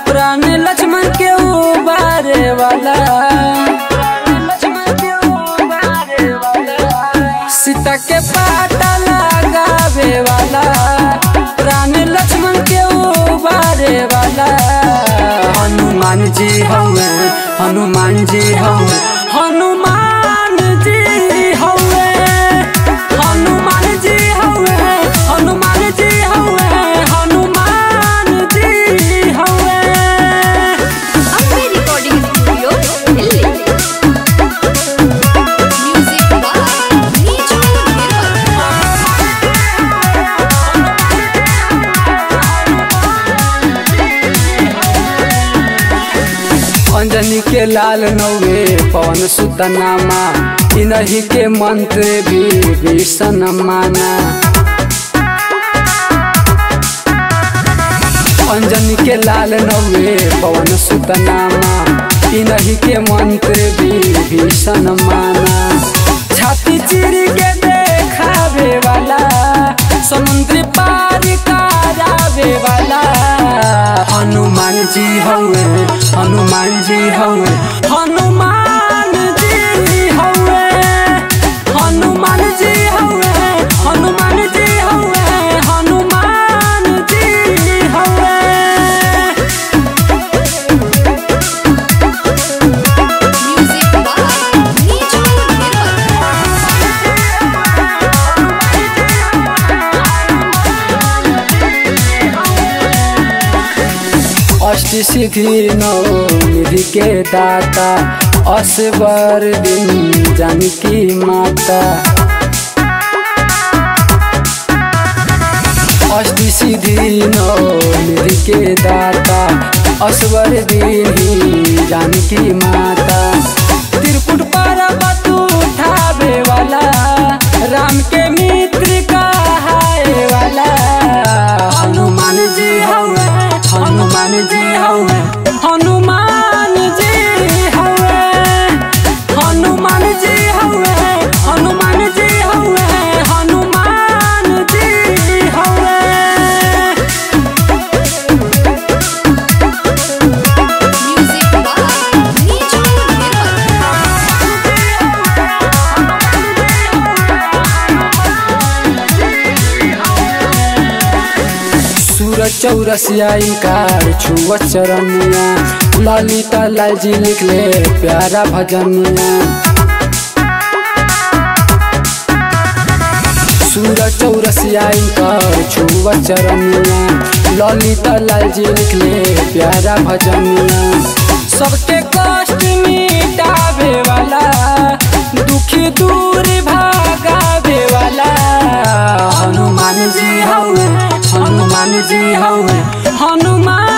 प्राण लक्ष्मण के उबारे वाला, सीता के पाता लगावे वाला, प्राण लक्ष्मण के उबारे वाला। हनुमान जी हवे, हनुमान जी हवे, हनुमान जी हवे, हनुमान जी हवे, हनुमान जी हवे, अंजनी के लाल नौवे पवन सुत नामा, इन्हीं के मंत्र भी भीषण माना। अंजनी के लाल नौवे पवन सुत नामा, इन्हीं के मंत्र भी भीषण माना। छाती चिर के देखावे वाला, समुद्र पार करावे वाला। हनुमान जी हवे, हनुमान जी हवे, हनुमान जी हवे, हनुमान जी हवे, हनुमान जी हवे, हनुमान जी हवे। अष्ट सिद्धि नौ निधि के दाता, असबर दिन जानकी माता। अष्ट सिद्धि नौ निधि के दाता, असबर दिन जानकी माता। त्रिपुट पर्वत उठावे वाला, राम के मित्र कहाए वाला। हनुमान जी हवे, हनुमान जी हवे, हनुमान जी हवे, हनुमान जी हवे, हनुमान जी हवे, हनुमान जी हवे। चौरसिया इनकार छुआ चरनिया, ललिता लाल जी लिखले प्यारा भजनिया। सूरज चौरसिया इनकार छुआ चरनिया, ललिता लाल जी लिखले प्यारा भजनिया। सबके कष्ट मिटावे वाला, दुखी दूर भागावे वाला। हनुमान जी हवे, हनुमान जी हवे, हनुमान